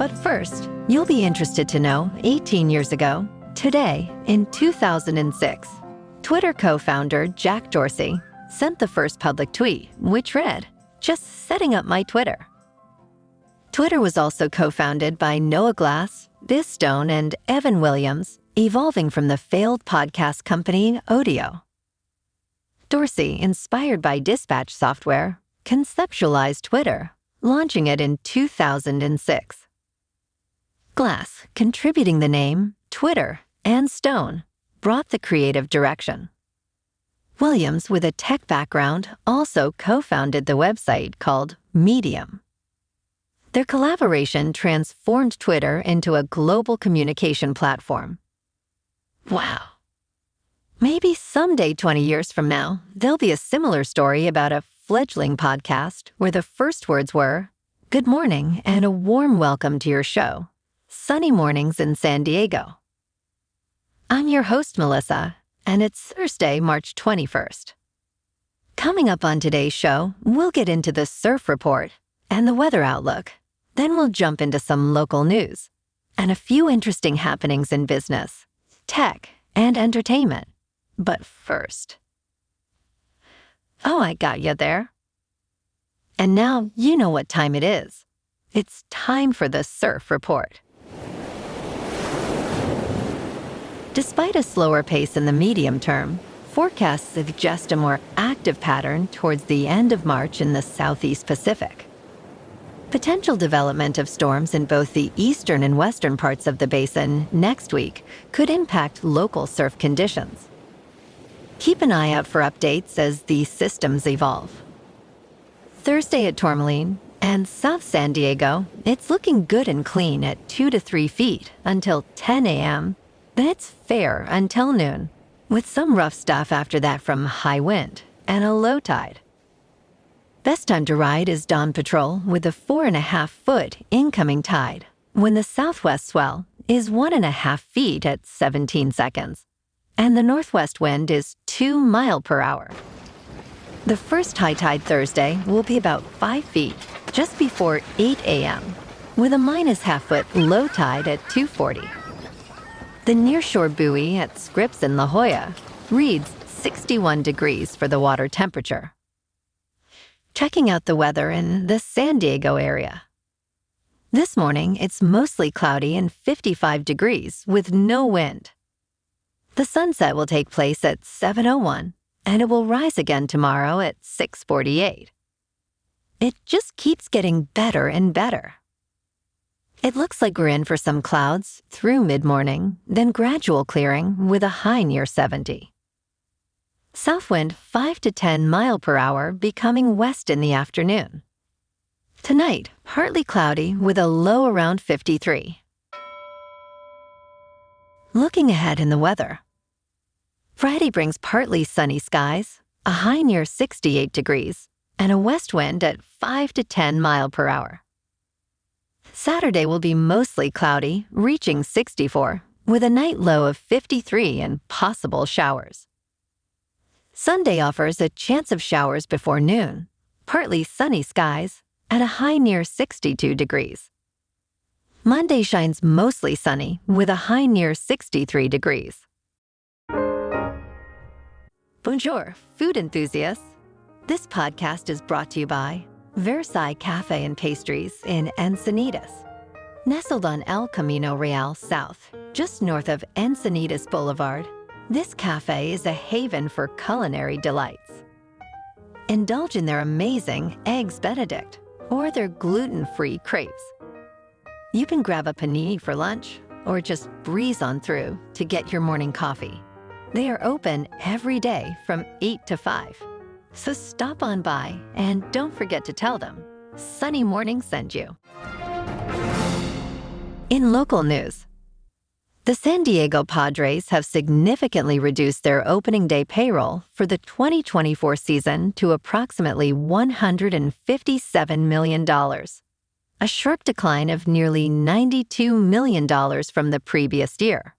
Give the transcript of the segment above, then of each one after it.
But first, you'll be interested to know 18 years ago, today, in 2006, Twitter co-founder Jack Dorsey sent the first public tweet, which read, "Just setting up my Twitter." Twitter was also co-founded by Noah Glass, Biz Stone, and Evan Williams, evolving from the failed podcast company Odeo. Dorsey, inspired by dispatch software, conceptualized Twitter, launching it in 2006. Glass, contributing the name, Twitter, and Stone, brought the creative direction. Williams, with a tech background, also co-founded the website called Medium. Their collaboration transformed Twitter into a global communication platform. Wow. Maybe someday, 20 years from now, there'll be a similar story about a fledgling podcast where the first words were, "Good morning and a warm welcome to your show, Sunny Mornings in San Diego." I'm your host, Melissa, and it's Thursday, March 21st. Coming up on today's show, we'll get into the surf report and the weather outlook. Then we'll jump into some local news and a few interesting happenings in business, tech, and entertainment. But first... Oh, I got you there. And now you know what time it is. It's time for the surf report. Despite a slower pace in the medium term, forecasts suggest a more active pattern towards the end of March in the Southeast Pacific. Potential development of storms in both the eastern and western parts of the basin next week could impact local surf conditions. Keep an eye out for updates as these systems evolve. Thursday at Tourmaline and South San Diego, it's looking good and clean at 2 to 3 feet until 10 a.m., then it's fair until noon, with some rough stuff after that from high wind and a low tide. Best time to ride is Dawn Patrol with a 4.5-foot incoming tide, when the southwest swell is 1.5 feet at 17 seconds, and the northwest wind is 2 miles per hour. The first high tide Thursday will be about 5 feet just before 8 a.m., with a -0.5-foot low tide at 2:40. The nearshore buoy at Scripps in La Jolla reads 61 degrees for the water temperature. Checking out the weather in the San Diego area. This morning, it's mostly cloudy and 55 degrees with no wind. The sunset will take place at 7:01, and it will rise again tomorrow at 6:48. It just keeps getting better and better. It looks like we're in for some clouds through mid-morning, then gradual clearing with a high near 70. South wind 5 to 10 miles per hour becoming west in the afternoon. Tonight, partly cloudy with a low around 53. Looking ahead in the weather. Friday brings partly sunny skies, a high near 68 degrees, and a west wind at 5 to 10 miles per hour. Saturday will be mostly cloudy, reaching 64, with a night low of 53 and possible showers. Sunday offers a chance of showers before noon, partly sunny skies, and a high near 62 degrees. Monday shines mostly sunny with a high near 63 degrees. Bonjour, food enthusiasts. This podcast is brought to you by Versailles Cafe and Pastries in Encinitas. Nestled on El Camino Real South, just north of Encinitas Boulevard, this cafe is a haven for culinary delights. Indulge in their amazing Eggs Benedict or their gluten-free crepes. You can grab a panini for lunch or just breeze on through to get your morning coffee. They are open every day from 8 to 5. So stop on by and don't forget to tell them Sunny Morning sent you. In local news, the San Diego Padres have significantly reduced their opening day payroll for the 2024 season to approximately $157 million, a sharp decline of nearly $92 million from the previous year.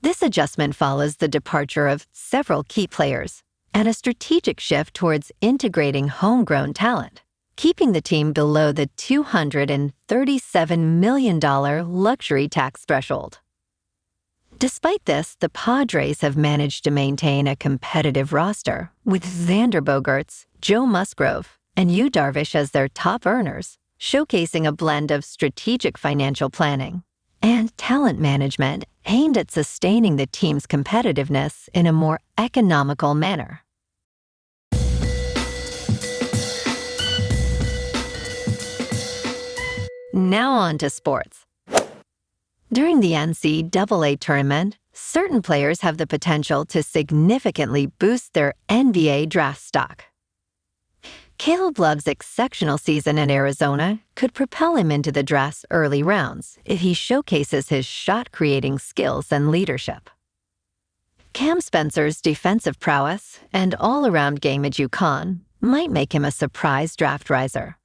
This adjustment follows the departure of several key players and a strategic shift towards integrating homegrown talent, keeping the team below the $237 million luxury tax threshold. Despite this, the Padres have managed to maintain a competitive roster, with Xander Bogaerts, Joe Musgrove, and Yu Darvish as their top earners, showcasing a blend of strategic financial planning and talent management aimed at sustaining the team's competitiveness in a more economical manner. Now on to sports. During the NCAA tournament, certain players have the potential to significantly boost their NBA draft stock. Caleb Love's exceptional season in Arizona could propel him into the draft's early rounds if he showcases his shot-creating skills and leadership. Cam Spencer's defensive prowess and all-around game at UConn might make him a surprise draft riser.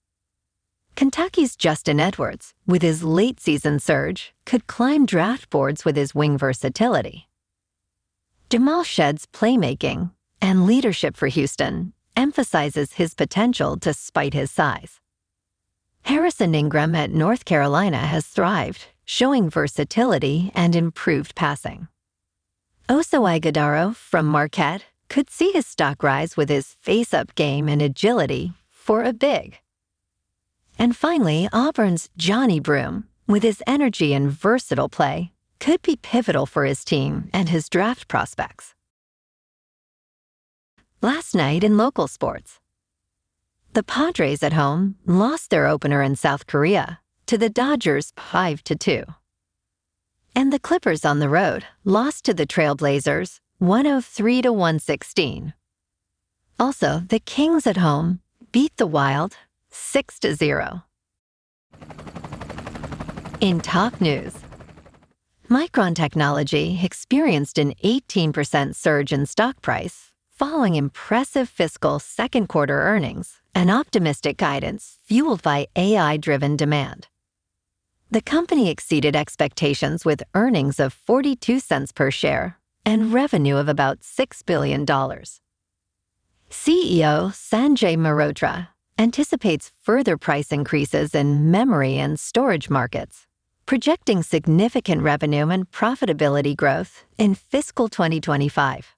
Kentucky's Justin Edwards, with his late-season surge, could climb draft boards with his wing versatility. Jamal Shedd's playmaking and leadership for Houston emphasizes his potential despite his size. Harrison Ingram at North Carolina has thrived, showing versatility and improved passing. Oso Ighodaro from Marquette could see his stock rise with his face-up game and agility for a big. And finally, Auburn's Johnny Broome, with his energy and versatile play, could be pivotal for his team and his draft prospects. Last night in local sports, the Padres at home lost their opener in South Korea to the Dodgers 5-2. And the Clippers on the road lost to the Trailblazers 103-116. Also, the Kings at home beat the Wild 6-0. In top news, Micron Technology experienced an 18% surge in stock price following impressive fiscal second quarter earnings and optimistic guidance fueled by AI-driven demand. The company exceeded expectations with earnings of 42 cents per share and revenue of about $6 billion. CEO Sanjay Mehrotra anticipates further price increases in memory and storage markets, projecting significant revenue and profitability growth in fiscal 2025.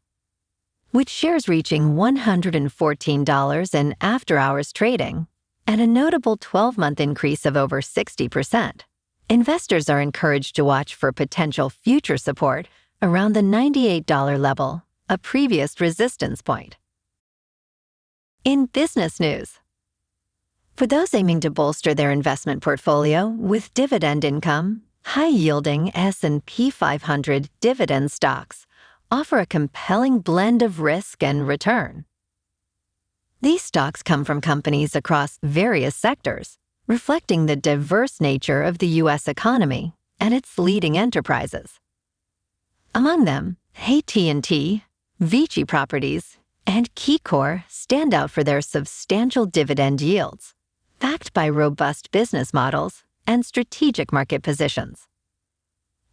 With shares reaching $114 in after-hours trading and a notable 12-month increase of over 60%, investors are encouraged to watch for potential future support around the $98 level, a previous resistance point. In business news, for those aiming to bolster their investment portfolio with dividend income, high-yielding S&P 500 dividend stocks offer a compelling blend of risk and return. These stocks come from companies across various sectors, reflecting the diverse nature of the U.S. economy and its leading enterprises. Among them, AT&T, Vici Properties, and KeyCorp stand out for their substantial dividend yields, backed by robust business models and strategic market positions.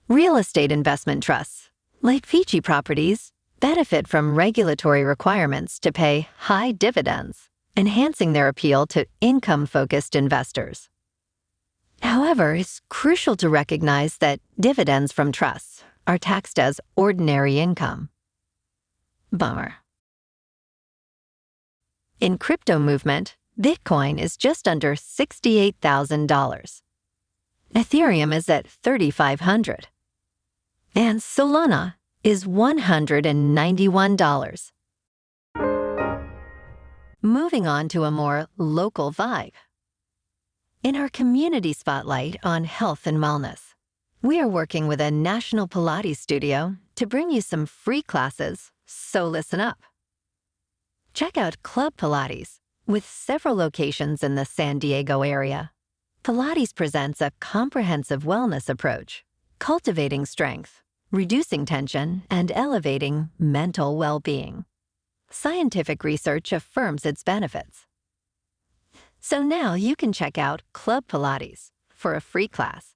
Real estate investment trusts, like Vici Properties, benefit from regulatory requirements to pay high dividends, enhancing their appeal to income-focused investors. However, it's crucial to recognize that dividends from trusts are taxed as ordinary income. Bummer. In crypto movement, Bitcoin is just under $68,000. Ethereum is at $3,500. And Solana is $191. Moving on to a more local vibe. In our community spotlight on health and wellness, we are working with a national Pilates studio to bring you some free classes, so listen up. Check out Club Pilates, with several locations in the San Diego area. Pilates presents a comprehensive wellness approach, cultivating strength, reducing tension, and elevating mental well-being. Scientific research affirms its benefits. So now you can check out Club Pilates for a free class,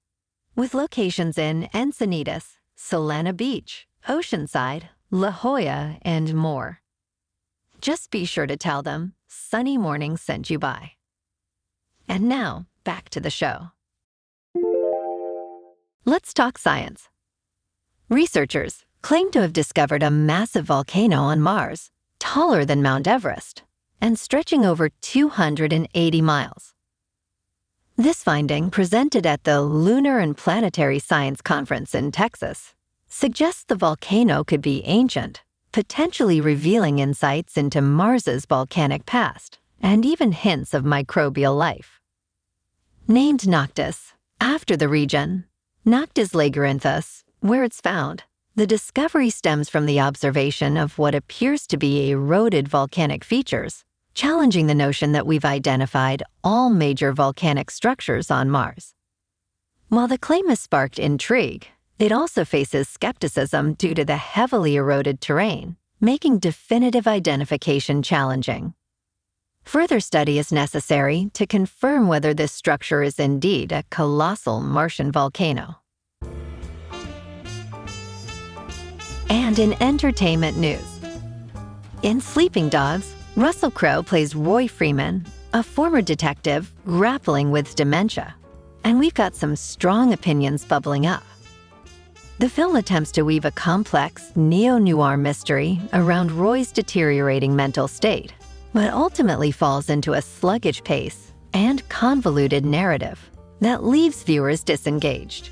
with locations in Encinitas, Solana Beach, Oceanside, La Jolla, and more. Just be sure to tell them Sunny Morning sent you by. And now, back to the show. Let's talk science. Researchers claim to have discovered a massive volcano on Mars, taller than Mount Everest, and stretching over 280 miles. This finding, presented at the Lunar and Planetary Science Conference in Texas, suggests the volcano could be ancient, potentially revealing insights into Mars's volcanic past and even hints of microbial life. Named Noctis, after the region, Noctis labyrinthus, where it's found, the discovery stems from the observation of what appears to be eroded volcanic features, challenging the notion that we've identified all major volcanic structures on Mars. While the claim has sparked intrigue, it also faces skepticism due to the heavily eroded terrain, making definitive identification challenging. Further study is necessary to confirm whether this structure is indeed a colossal Martian volcano. And in entertainment news, in Sleeping Dogs, Russell Crowe plays Roy Freeman, a former detective grappling with dementia. And we've got some strong opinions bubbling up. The film attempts to weave a complex, neo-noir mystery around Roy's deteriorating mental state, but ultimately falls into a sluggish pace and convoluted narrative that leaves viewers disengaged.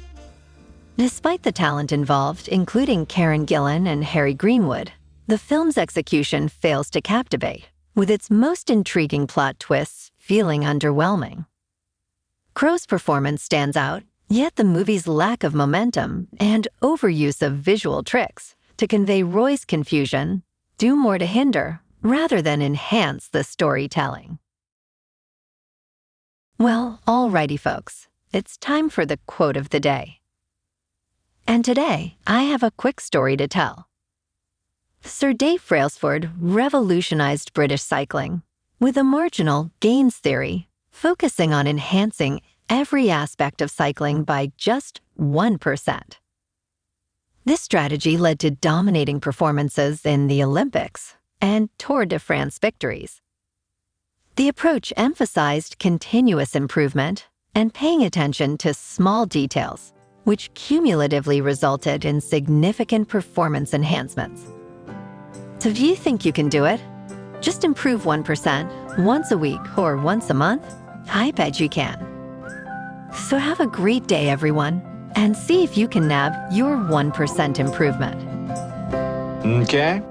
Despite the talent involved, including Karen Gillan and Harry Greenwood, the film's execution fails to captivate, with its most intriguing plot twists feeling underwhelming. Crowe's performance stands out, yet the movie's lack of momentum and overuse of visual tricks to convey Roy's confusion do more to hinder rather than enhance the storytelling. Well, alrighty folks, it's time for the quote of the day. And today, I have a quick story to tell. Sir Dave Brailsford revolutionized British cycling with a marginal gains theory, focusing on enhancing every aspect of cycling by just 1%. This strategy led to dominating performances in the Olympics and Tour de France victories. The approach emphasized continuous improvement and paying attention to small details, which cumulatively resulted in significant performance enhancements. So do you think you can do it? Just improve 1% once a week or once a month? I bet you can. So have a great day, everyone, and see if you can nab your 1% improvement. Okay.